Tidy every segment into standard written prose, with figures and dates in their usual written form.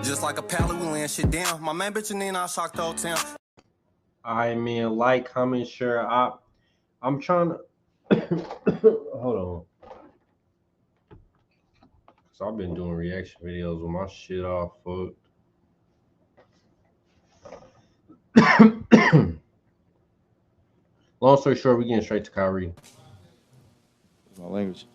Just like a pallet, we laying shit down. My main bitch and then I shocked the whole town. I mean, like, comment, share. I'm trying to hold on. So I've been doing reaction videos with my shit off, fuck. Long story short, we getting straight to Kyrie. My language.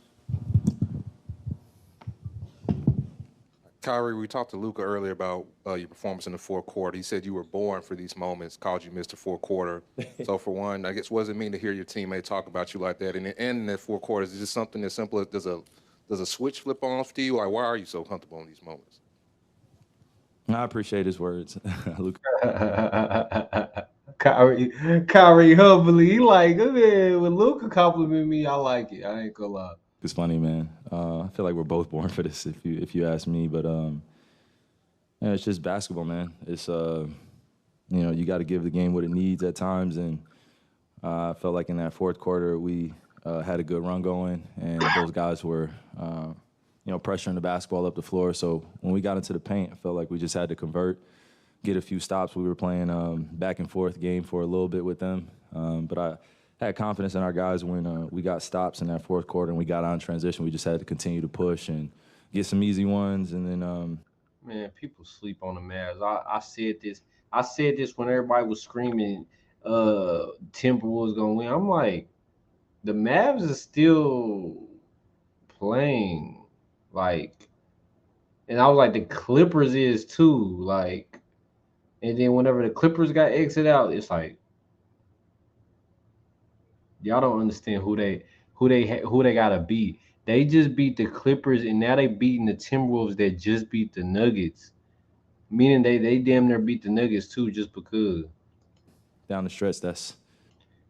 Kyrie, we talked to Luca earlier about your performance in the fourth quarter. He said you were born for these moments, called you Mr. Fourth Quarter. So for one, I guess what does it mean to hear your teammate talk about you like that? And in that fourth quarter, is it just something as simple as does a switch flip on for you? Like, why are you so comfortable in these moments? I appreciate his words, Luca. Kyrie humbly, he like, man, when Luca compliment me, I like it. I ain't gonna lie. It's funny, man. I feel like we're both born for this, if you ask me. But yeah, it's just basketball, man. It's you got to give the game what it needs at times, and I felt like in that fourth quarter we had a good run going, and those guys were pressuring the basketball up the floor. So when we got into the paint, I felt like we just had to convert, get a few stops. We were playing back and forth game for a little bit with them, but I had confidence in our guys when we got stops in that fourth quarter and we got on transition. We just had to continue to push and get some easy ones, and then. Man, people sleep on the Mavs. I said this. I said this when everybody was screaming, Timberwolves gonna win. I'm like, the Mavs is still playing, like, and I was like, the Clippers is too, like, and then whenever the Clippers got exited out, it's like, y'all don't understand who they gotta beat. They just beat the Clippers, and now they beating the Timberwolves that just beat the Nuggets. Meaning they damn near beat the Nuggets too, just because. Down the stretch,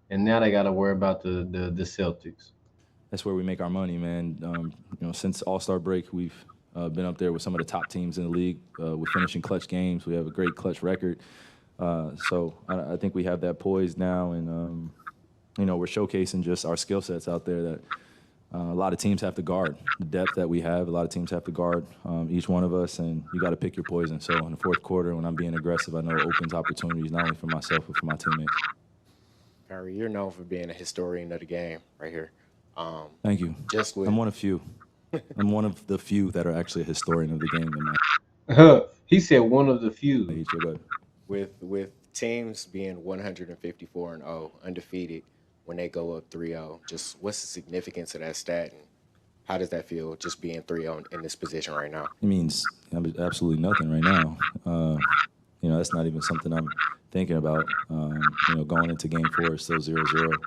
And now they got to worry about the Celtics. That's where we make our money, man. Since All-Star break, we've been up there with some of the top teams in the league. We're finishing clutch games. We have a great clutch record. So I think we have that poised now, and we're showcasing just our skill sets out there that a lot of teams have to guard. The depth that we have, a lot of teams have to guard each one of us, and you got to pick your poison. So in the fourth quarter, when I'm being aggressive, I know it opens opportunities not only for myself but for my teammates. Kyrie, you're known for being a historian of the game right here. Thank you. I'm one of few. I'm one of the few that are actually a historian of the game. He said one of the few. With teams being 154-0, undefeated when they go up 3-0, just what's the significance of that stat, and how does that feel just being 3-0 in this position right now? It means absolutely nothing right now. That's not even something I'm thinking about. Going into game 4 is still 0-0.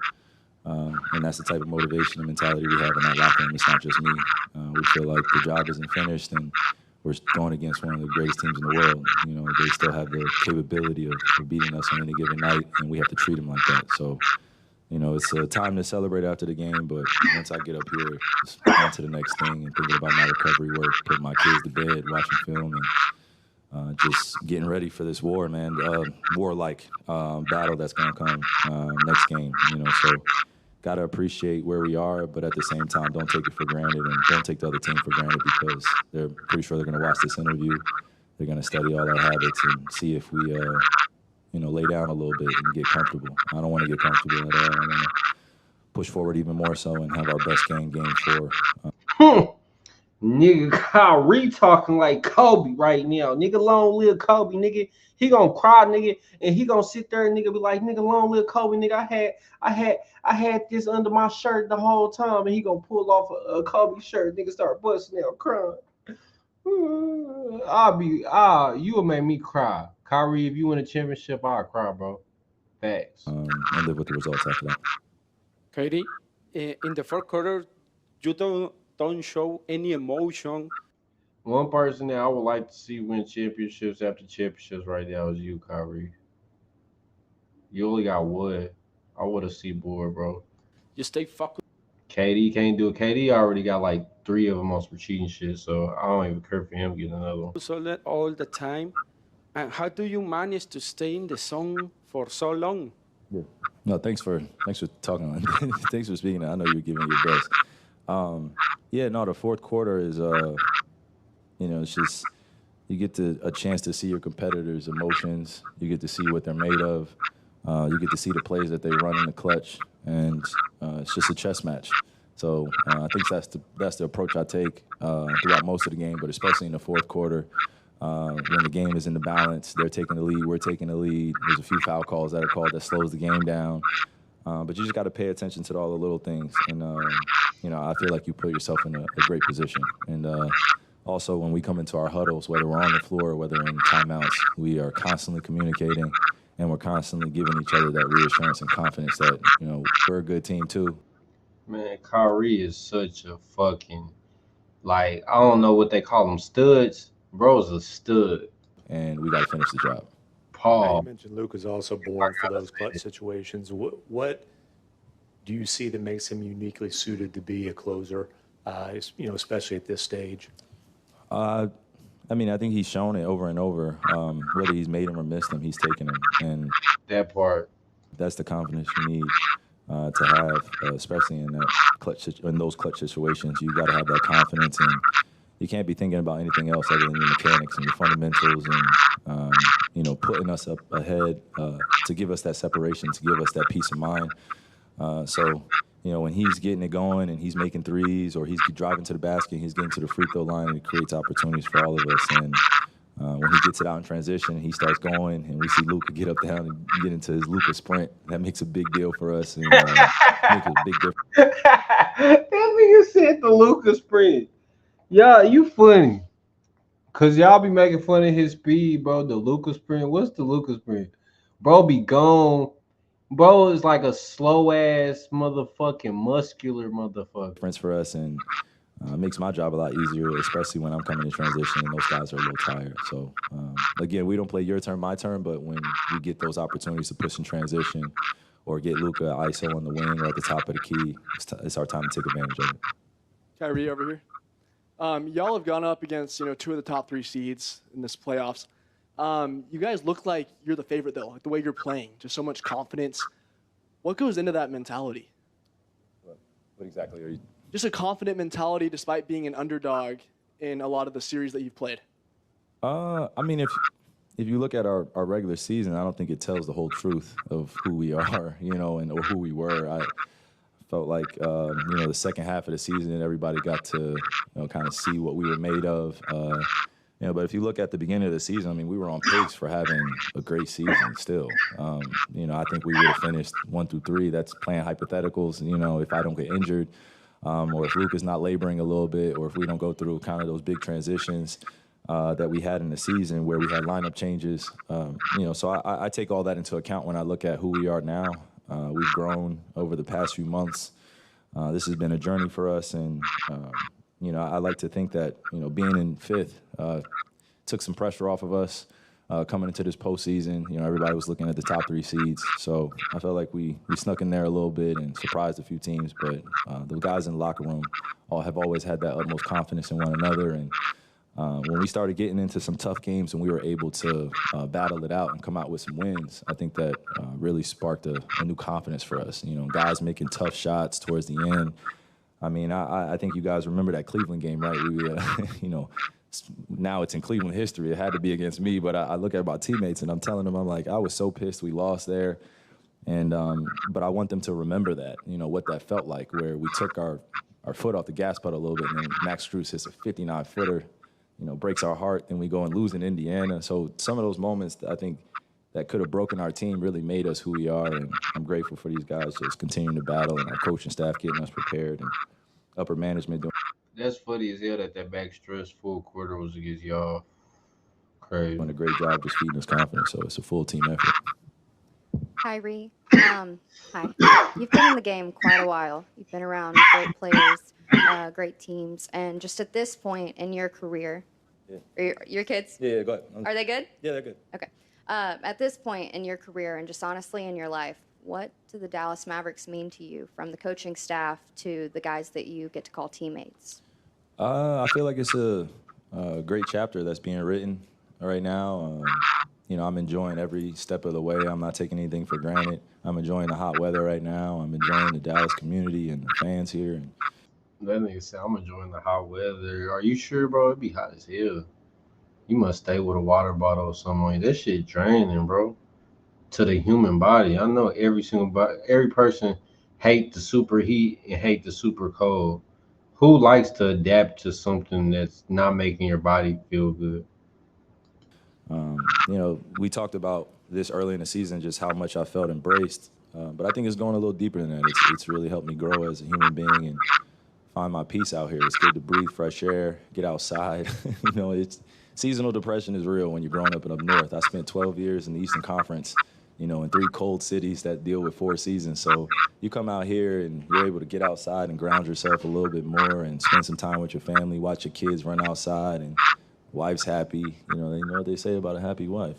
And that's the type of motivation and mentality we have in that locker room. It's not just me. We feel like the job isn't finished, and we're going against one of the greatest teams in the world. They still have the capability of beating us on any given night, and we have to treat them like that. So, it's a time to celebrate after the game, but once I get up here, just on to the next thing and thinking about my recovery work, putting my kids to bed, watching film, and just getting ready for this war, man. War-like battle that's going to come next game, so got to appreciate where we are, but at the same time, don't take it for granted, and don't take the other team for granted, because they're pretty sure they're going to watch this interview. They're going to study all our habits and see if we, lay down a little bit and get comfortable. I don't want to get comfortable at all. I want to push forward even more so and have our best game 4. Nigga, Kyrie talking like Kobe right now. Nigga, long live Kobe, nigga. He gonna cry, nigga, and he gonna sit there and nigga be like, nigga, long live Kobe, nigga. I had this under my shirt the whole time, and he gonna pull off a Kobe shirt, nigga, start busting out crying. You will make me cry. Kyrie, if you win a championship, I'll cry, bro. Facts. And live with the results after that. Kyrie, in the fourth quarter, you don't show any emotion. One person that I would like to see win championships after championships right now is you, Kyrie. You only got one. I want to see more, bro. You stay focused. KD can't do it. KD already got like 3 of them on some cheating shit, so I don't even care for him getting another one. All the time. And how do you manage to stay in the zone for so long? Yeah. No, thanks for talking. Thanks for speaking. I know you're giving your best. The fourth quarter is, it's just you get a chance to see your competitors' emotions. You get to see what they're made of. You get to see the plays that they run in the clutch, and it's just a chess match. So I think that's the approach I take throughout most of the game, but especially in the fourth quarter when the game is in the balance. They're taking the lead, we're taking the lead. There's a few foul calls that are called that slows the game down. But you just got to pay attention to all the little things. And, I feel like you put yourself in a great position. And also when we come into our huddles, whether we're on the floor or whether in timeouts, we are constantly communicating and we're constantly giving each other that reassurance and confidence that, we're a good team too. Man, Kyrie is such a fucking, I don't know what they call them, studs. Bro's a stud. And we got to finish the job. Paul. You mentioned Luke is also born for those clutch situations. What do you see that makes him uniquely suited to be a closer, especially at this stage? I think he's shown it over and over. Whether he's made them or missed them, he's taken them. And that part. That's the confidence you need to have, especially in those clutch situations. You got to have that confidence, and you can't be thinking about anything else other than your mechanics and your fundamentals, and putting us up ahead to give us that separation, to give us that peace of mind. So when he's getting it going and he's making threes, or he's driving to the basket, and he's getting to the free throw line, and it creates opportunities for all of us. And when he gets it out in transition, he starts going, and we see Luka get up down and get into his Luka sprint. That makes a big deal for us, and makes a big difference. That nigga said the Luka sprint. Yeah, you funny. Cause y'all be making fun of his speed, bro. The Luka sprint. What's the Luka sprint? Bro be gone. Bro is like a slow ass motherfucking muscular motherfucker. Difference for us, and makes my job a lot easier, especially when I'm coming in transition and those guys are a little tired. So again, we don't play your turn, my turn, but when we get those opportunities to push in transition or get Luka ISO on the wing or at the top of the key, it's our time to take advantage of it. Kyrie over here. Y'all have gone up against, two of the top 3 seeds in this playoffs. You guys look like you're the favorite, though, like the way you're playing, just so much confidence. What goes into that mentality? What exactly are you? Just a confident mentality despite being an underdog in a lot of the series that you've played. If you look at our regular season, I don't think it tells the whole truth of who we are, or who we were. I felt like, the second half of the season, and everybody got to, kind of see what we were made of. But if you look at the beginning of the season, we were on pace for having a great season still. I think we would have finished 1 through 3. That's playing hypotheticals. If I don't get injured, or if Luke is not laboring a little bit, or if we don't go through kind of those big transitions that we had in the season where we had lineup changes. So I take all that into account when I look at who we are now. We've grown over the past few months. This has been a journey for us, and I like to think that being in 5th took some pressure off of us coming into this postseason. Everybody was looking at the top 3 seeds, so I felt like we snuck in there a little bit and surprised a few teams. But the guys in the locker room have always had that utmost confidence in one another, and when we started getting into some tough games and we were able to battle it out and come out with some wins, I think that really sparked a new confidence for us. Guys making tough shots towards the end. I think you guys remember that Cleveland game, right? We, now it's in Cleveland history. It had to be against me, but I look at my teammates and I'm telling them, I'm like, I was so pissed we lost there. And but I want them to remember that, what that felt like, where we took our foot off the gas pedal a little bit, and then Max Strus hits a 59-footer, breaks our heart, and we go and lose in Indiana. So some of those moments, I think, that could have broken our team really made us who we are, and I'm grateful for these guys just continuing to battle and our coaching staff getting us prepared and upper management doing. That's funny as hell that back stress full quarter was against y'all. Crazy. Doing a great job just feeding us confidence, so it's a full team effort. Kyrie, hi. You've been in the game quite a while. You've been around great players, great teams, and just at this point in your career, your kids? Yeah, go ahead. Are they good? Yeah, they're good. Okay. At this point in your career and just honestly in your life, what do the Dallas Mavericks mean to you, from the coaching staff to the guys that you get to call teammates? I feel like it's a great chapter that's being written right now. I'm enjoying every step of the way. I'm not taking anything for granted. I'm enjoying the hot weather right now. I'm enjoying the Dallas community and the fans here. And that nigga said, I'm enjoying the hot weather. Are you sure, bro? It'd be hot as hell. You must stay with a water bottle or something. Like that shit draining, bro. To the human body. I know every person hate the super heat and hate the super cold. Who likes to adapt to something that's not making your body feel good? You know, we talked about this early in the season, just how much I felt embraced. But I think it's going a little deeper than that. It's really helped me grow as a human being and find my peace out here. It's good to breathe fresh air, get outside. You know, it's seasonal depression is real when you're growing up north. I spent 12 years in the Eastern Conference, you know, in 3 cold cities that deal with 4 seasons. So you come out here and you're able to get outside and ground yourself a little bit more and spend some time with your family, watch your kids run outside, and wife's happy. You know what they say about a happy wife.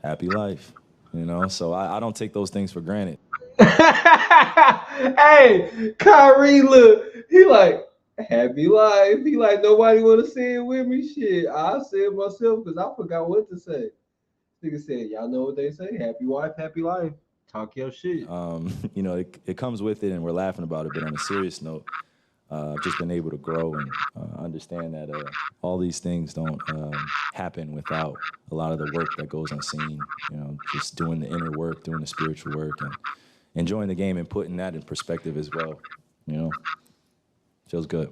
Happy life, you know? So I don't take those things for granted. Hey, Kyrie, look, he like happy life. He like nobody want to say it with me. Shit, I say it myself because I forgot what to say. Nigga said, y'all know what they say: happy wife, happy life. Talk your shit. You know, it comes with it, and we're laughing about it. But on a serious note, I've just been able to grow and understand that all these things don't happen without a lot of the work that goes unseen. You know, just doing the inner work, doing the spiritual work, and enjoying the game and putting that in perspective as well. You know, feels good.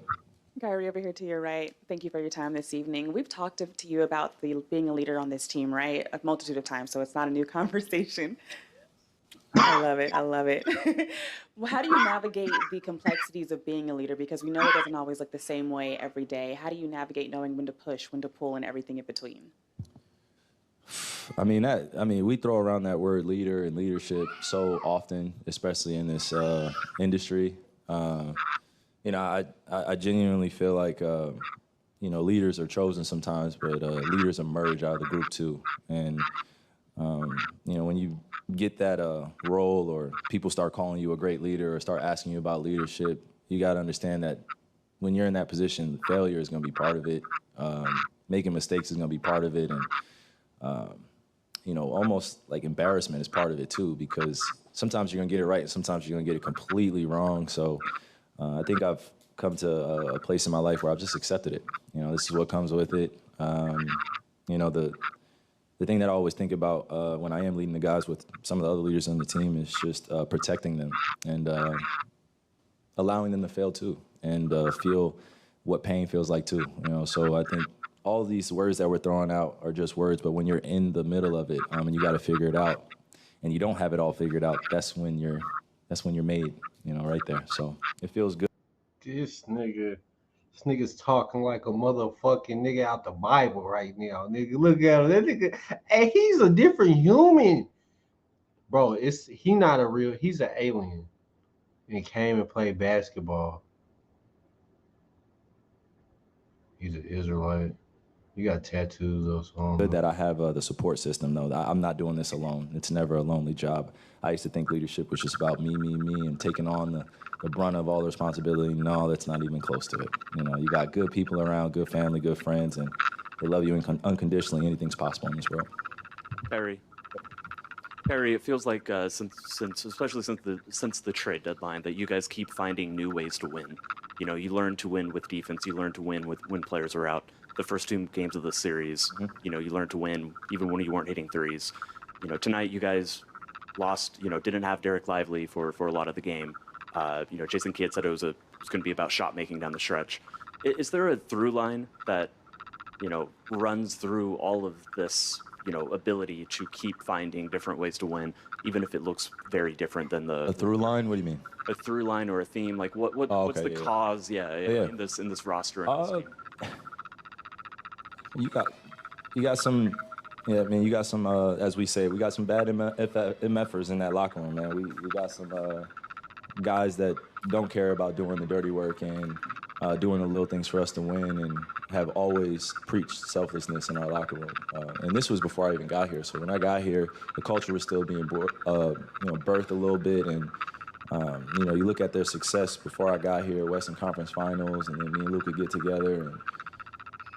Kyrie, over here to your right, thank you for your time this evening. We've talked to you about being a leader on this team, right? A multitude of times, so it's not a new conversation. I love it. I love it. Well, how do you navigate the complexities of being a leader? Because we know it doesn't always look the same way every day. How do you navigate knowing when to push, when to pull, and everything in between? I mean, we throw around that word leader and leadership so often, especially in this industry. You know, I genuinely feel like, you know, leaders are chosen sometimes, but leaders emerge out of the group too. And, you know, when you get that role or people start calling you a great leader or start asking you about leadership, you got to understand that when you're in that position, failure is going to be part of it. Making mistakes is going to be part of it. And, you know, almost like embarrassment is part of it too, because sometimes you're going to get it right and sometimes you're going to get it completely wrong. So I think I've come to a place in my life where I've just accepted it. You know, this is what comes with it. You know, the thing that I always think about when I am leading the guys with some of the other leaders on the team is just protecting them and allowing them to fail too and feel what pain feels like too. You know, so I think all of these words that we're throwing out are just words, but when you're in the middle of it and you got to figure it out, and you don't have it all figured out, that's when you're made. You know, right there. So it feels good. This nigga's talking like a motherfucking nigga out the Bible right now. Nigga, look at him. That nigga, hey, he's a different human. Bro, he's an alien. And he came and played basketball. He's an Israelite. You got tattoos or something. Good that I have the support system, though. I'm not doing this alone. It's never a lonely job. I used to think leadership was just about me, and taking on the brunt of all the responsibility. No, that's not even close to it. You know, you got good people around, good family, good friends, and they love you unconditionally. Anything's possible in this world. Perry, it feels like especially since the trade deadline, that you guys keep finding new ways to win. You know, you learn to win with defense. You learn to win when players are out. The first 2 games of the series, you know, you learned to win even when you weren't hitting threes. You know, tonight you guys lost. You know, didn't have Derek Lively for a lot of the game. You know, Jason Kidd said it was going to be about shot making down the stretch. Is there a through line that, you know, runs through all of this, you know, ability to keep finding different ways to win, even if it looks very different than the... A through line? What do you mean? A through line or a theme? Like, what's the cause, in this roster? In this game? You got some... Yeah, I mean, you got some, as we say, we got some bad MFers in that locker room, man. We got some guys that don't care about doing the dirty work and doing the little things for us to win, and have always preached selflessness in our locker room. And this was before I even got here. So when I got here, the culture was still being birthed a little bit. And, you know, you look at their success before I got here, Western Conference Finals, and then me and Luka get together. And,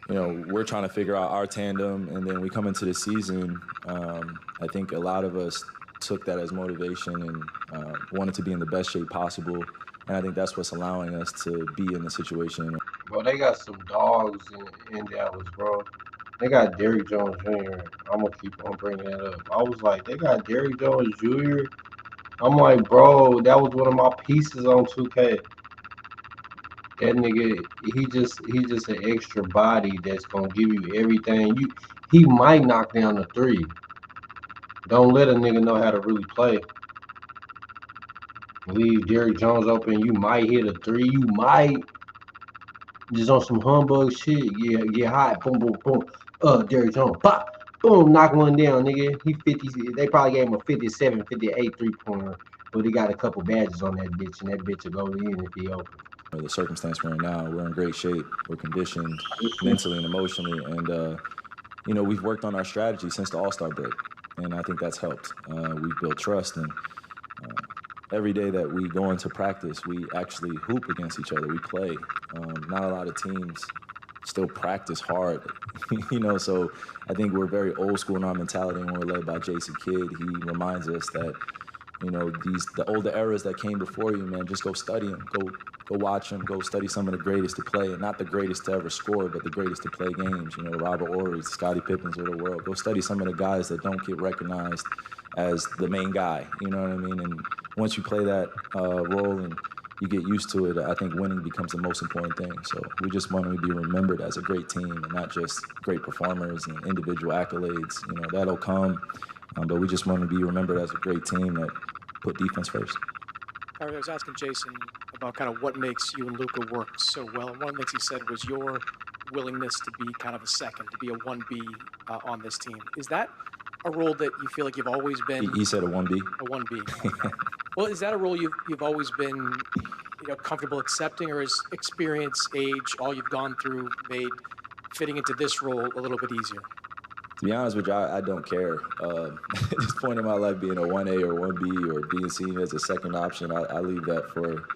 you know, we're trying to figure out our tandem. And then we come into the season. I think a lot of us took that as motivation and wanted to be in the best shape possible. And I think that's what's allowing us to be in the situation. Bro, they got some dogs in Dallas, bro. They got Derrick Jones Jr. I'm gonna keep on bringing that up. I was like, they got Derrick Jones Jr. I'm like, bro, that was one of my pieces on 2K. That nigga, he just an extra body that's gonna give you everything. He might knock down the three. Don't let a nigga know how to really play. Leave Derrick Jones open. You might hit a three. You might just on some humbug shit. Yeah, get hot. Boom, boom, boom. Derrick Jones, pop, boom, knock one down, nigga. He 50. They probably gave him a 57, 58 3-pointer, but he got a couple badges on that bitch, and that bitch will go in if he open. The circumstance we're in now, we're in great shape. We're conditioned mentally and emotionally, and you know, we've worked on our strategy since the All-Star break, and I think that's helped. We've built trust, and every day that we go into practice, we actually hoop against each other. We play. Not a lot of teams still practice hard, you know, so I think we're very old school in our mentality, and we're led by Jason Kidd. He reminds us that, you know, the older eras that came before you, man, just go study them, go watch them, go study some of the greatest to play, and not the greatest to ever score, but the greatest to play games. You know, Robert Horry, Scottie Pippins of the world. Go study some of the guys that don't get recognized as the main guy. You know what I mean? And once you play that role and you get used to it, I think winning becomes the most important thing. So we just want to be remembered as a great team and not just great performers and individual accolades. You know, that'll come, but we just want to be remembered as a great team that put defense first. I was asking Jason about kind of what makes you and Luka work so well. And one of the things he said was your willingness to be kind of a second, to be a 1B on this team. Is that a role that you feel like you've always been? He said a 1B. A 1B. Well, is that a role you've always been, you know, comfortable accepting, or is experience, age, all you've gone through made fitting into this role a little bit easier? To be honest with you, I don't care. At this point in my life, being a 1A or 1B or being seen as a second option, I leave that for,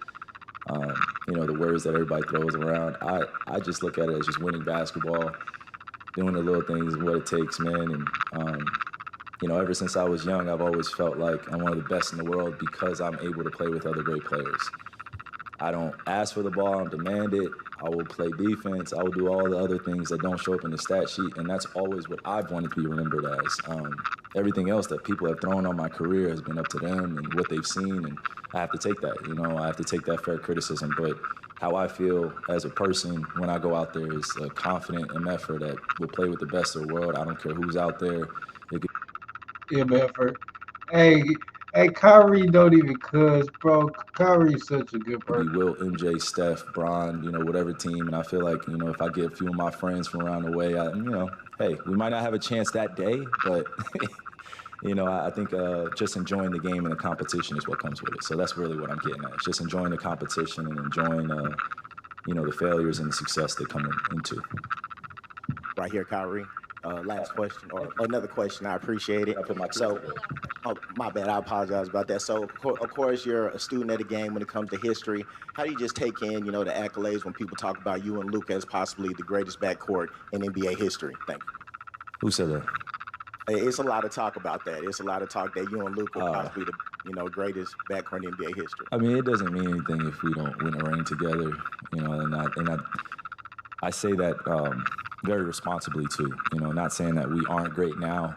you know, the words that everybody throws around. I just look at it as just winning basketball, doing the little things, what it takes, man. And, you know, ever since I was young, I've always felt like I'm one of the best in the world because I'm able to play with other great players. I don't ask for the ball, I demand it. I will play defense. I will do all the other things that don't show up in the stat sheet, and that's always what I've wanted to be remembered as. Everything else that people have thrown on my career has been up to them and what they've seen, and I have to take that. You know, I have to take that fair criticism. But how I feel as a person when I go out there is a confident MFer that will play with the best of the world. I don't care who's out there. MFer. Hey, Kyrie don't even cuz, bro. Kyrie's such a good person. Be Will, MJ, Steph, Bron, you know, whatever team. And I feel like, you know, if I get a few of my friends from around the way, you know, hey, we might not have a chance that day, but, you know, I think just enjoying the game and the competition is what comes with it. So that's really what I'm getting at. It's just enjoying the competition and enjoying, you know, the failures and the success they come into. Right here, Kyrie. Last question, or another question. I appreciate it. I put my oh, my bad. I apologize about that. So, of course, you're a student of the game when it comes to history. How do you just take in, you know, the accolades when people talk about you and Luka as possibly the greatest backcourt in NBA history? Thank you. Who said that? It's a lot of talk about that. It's a lot of talk that you and Luka are possibly the, you know, greatest backcourt in NBA history. I mean, it doesn't mean anything if we don't win a ring together, you know, and I say that very responsibly too, you know, not saying that we aren't great now,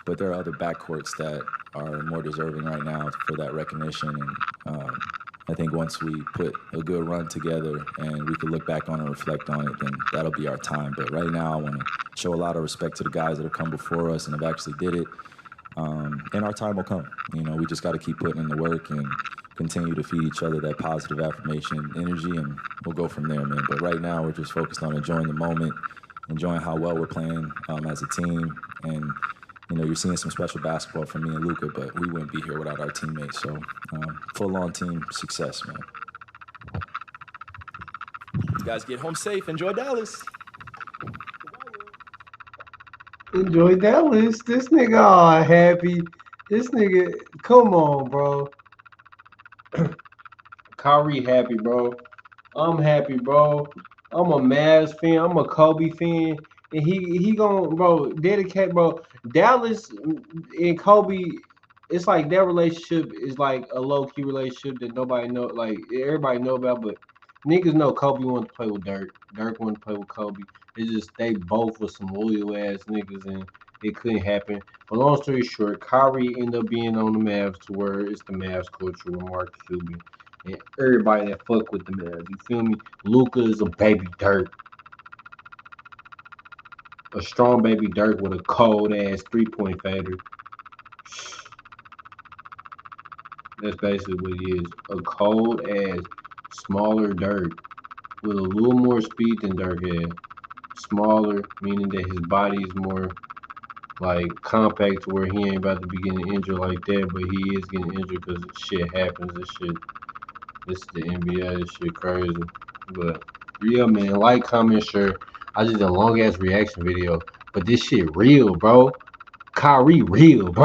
but there are other backcourts that are more deserving right now for that recognition. And I think once we put a good run together and we can look back on and reflect on it, then that'll be our time. But right now, I want to show a lot of respect to the guys that have come before us and have actually did it. And our time will come. You know, we just got to keep putting in the work and continue to feed each other that positive affirmation, energy, and we'll go from there, man. But right now, we're just focused on enjoying the moment, enjoying how well we're playing as a team. And, you know, you're seeing some special basketball from me and Luka, but we wouldn't be here without our teammates. So full-on team success, man. You guys get home safe. Enjoy Dallas. Enjoy Dallas. This nigga all happy. This nigga, come on, bro. Kyrie happy, bro. I'm happy, bro. I'm a Mavs fan. I'm a Kobe fan. And he gonna, bro, dedicate, bro. Dallas and Kobe, it's like their relationship is like a low-key relationship that nobody know, like everybody know about, but Niggas know Kobe wanted to play with Dirk. Dirk wanted to play with Kobe. It's just they both were some loyal ass niggas and it couldn't happen. But long story short, Kyrie ended up being on the Mavs to where it's the Mavs culture with Mark Cuban and everybody that fuck with the Mavs. You feel me? Luka is a baby Dirk. A strong baby Dirk with a cold ass 3-point fader. That's basically what he is. A cold ass, smaller Dirk with a little more speed than Dirk had. Smaller, meaning that his body is more like compact to where he ain't about to be getting injured like that, but he is getting injured because shit happens. This is the NBA. This shit crazy. But yeah, man, like, comment, share. I just did a long ass reaction video, but this shit real, bro. Kyrie real, bro.